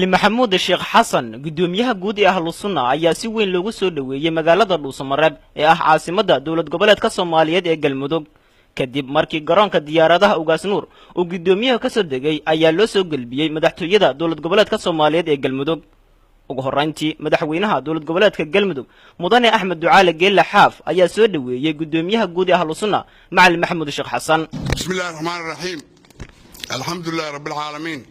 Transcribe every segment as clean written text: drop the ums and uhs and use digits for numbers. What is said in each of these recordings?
محمود الشيخ حسن قدوميها جود أهل السنة أي سوين لوجو سودو يمجال دوس مرب عاصمة دولة قبلت كصوماليات الجلمدوق كدب ماركي جران كديارها أوجاس نور وقدوميها كسردجي أي لوسو قلبي مدحتو يدا دولة قبلت كصوماليات الجلمدوق وجهرانتي مدحوينها دولة قبلت كالجلمدوق مضاني أحمد دعاء جيل حاف أي سودو يقدوميها جود أهل السنة مع محمود الشيخ حسن. بسم الله الرحمن الرحيم. الحمد لله رب العالمين.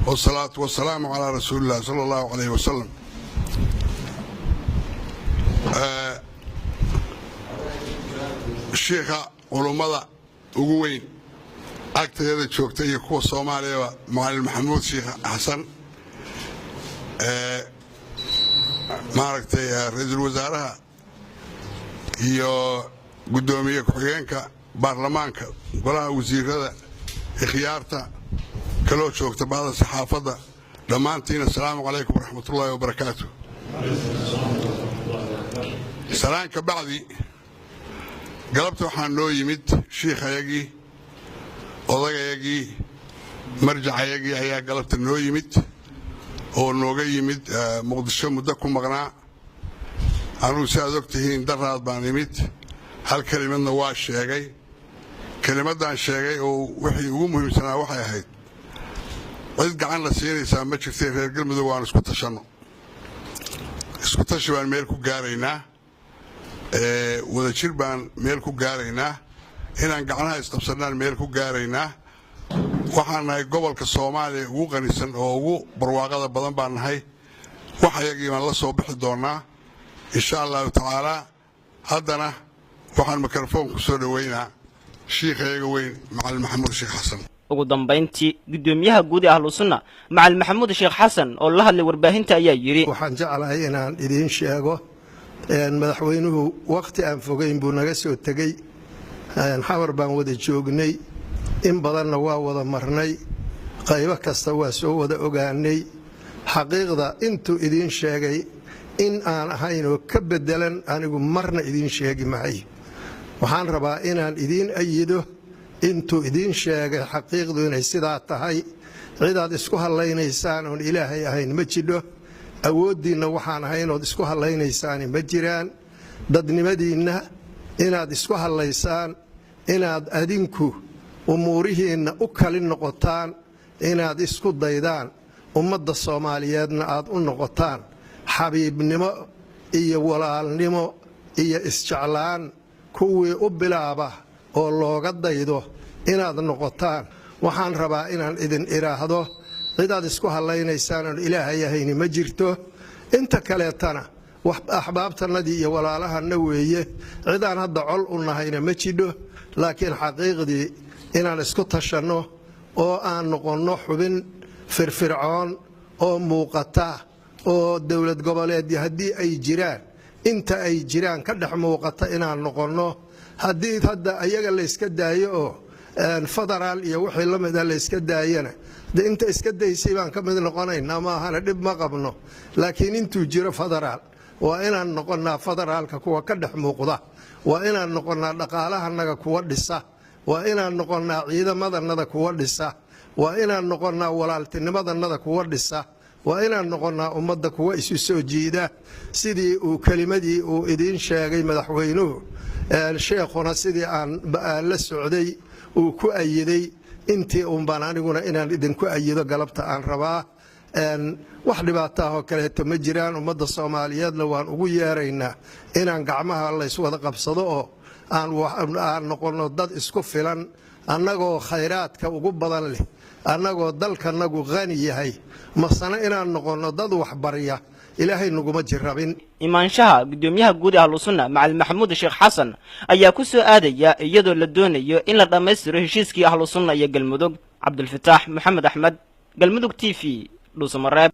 والصلاة والسلام على رسول الله صلى الله عليه وسلم. الشيخ علماء وقوين أكثر هذا شوكتي يكون الصومالي معلم محمود الشيخ حسن معركتي رئيس الوزراء هي قدومية كحيانك برلمانك ولا وزير هذا خيارته كلو شوكت بعض الصحافة دمانتين. السلام عليكم ورحمة الله وبركاته. سلام كبعدي قلبت وحان لو يمد شيخ يجي وضيق يجي مرجع يجي هيا قلبت انو يمد هو انو يمد مقدشة مدكم مغناء انو سادوكتهين دراد بان يمد هل كلمة نواش يجي كلمة دان شيغي ووحي ugu muhiimsanaa waxay ahayd cid gacan la siinaysa ma jirtay reer galmudug waan isku tashano isku tashi baan meel ku gaaraynaa wada jir baan meel ku gaaraynaa inaan gacanaha isqabsanaan meel ku gaaraynaa waxaan nahay gobolka Soomaaliya ugu qanisan oo ugu barwaaqada badan baan nahay waxayagii baan la soo bixi doonaa insha Allah taala haddana waxaan mikrofoon ku soo dhaweynaa شيخ يجوين مع محمود الشيخ حسن. وقدام بنتي قدوميها جودي أهل السنة مع محمود الشيخ حسن الله اللي ورباهن تأيي يري. وحنجعل هنا إذين شيخه إن مدحوينه وقت أنفقين بنجس والتجي إن حور بان ود الجوجني إن بدلنا ووضع مرني قيبة كستوى سو وذا أجاني حقيقة أنتو إذين شيخي إن أنا هينو كبدلن أنا يقول مرنا إذين شيخي معي. waxaan rabaa inaan idin ayido intuu idin sheegay xaqiiqdu inay sidaa tahay ciidaad isku halaynaysaan oo ilaahay ahayn ma jiro awoodiina waxaan ahayn oo isku halaynaysaan ma jiraan dadnimadiina inaad isku halaysaan inaad adinku umuurihiina u kali noqotaan inaad isku daydaan ummadda Soomaaliyeedna aad u noqotaan xabiibnimo iyo walaalnimo iyo isjeclaan kuwii u bilaaba oo looga daydo inaad noqotaan waxaan rabaa inaan idin iraahdo ciidaad isku halaynaysaan oo ilaahay ahayn ma jirto inta kaleetana wax ahbaabtanadii iyo walaalahana weeye ciidaan hadda col u nahayna ma jidho laakiin xaqiiqdii inaan isku tashano oo aan noqono xubin firfircoon oo muuqata oo dawlad goboleed haddii ay jiraan inta ay jiraan ka dhex muuqata inaan noqono haddii hadda ayaga la iska daayo oo federaal iyo wixii la mid ah la iska daayana inta iska daysay baan ka mid noqonaynaa ma ahana dhib ma qabno laakiin intuu jiro federaal waa inaan noqonaa federaalka kuwa ka dhex muuqda waa inaan noqonaa dhaqaalahanaga kuwa dhisa waa inaan noqonaa ciidamadanada kuwa dhisa waa inaan noqonaa walaaltinimadanada kuwa dhisa waa inaan noqonaa ummadda kuwa isu soo jiida sidii uu kalimadii uu idin sheegay madaxweynuhu sheekhuna sidii aan la socday uu ku ayiday intii baan aniguna inaan idinku ayido galabta aan rabaa wax dhibaato ah oo kaleeto ma jiraan ummadda Soomaaliyeedna waan ugu yeeraynaa inaan gacmaha la iswada qabsado oo aan noqono dad isku filan annagoo khayraadka ugu badan leh annagoo dalkanagu qani yahay masana inaan noqono dad wax bariya ilaahay naguma jirabin. imaanshaha gudoomiyaha guud ee Ahlus Sunnah macal Maxamuud Sheekh Xasan ayaa ku soo aadaya iyadoo la doonayo in la dhameystiro heshiiskii Ahlus Sunnah iyo Galmudug. Cabdul Fataax Maxamed Axmed, Galmudug TV, Dhuuso Mareeb.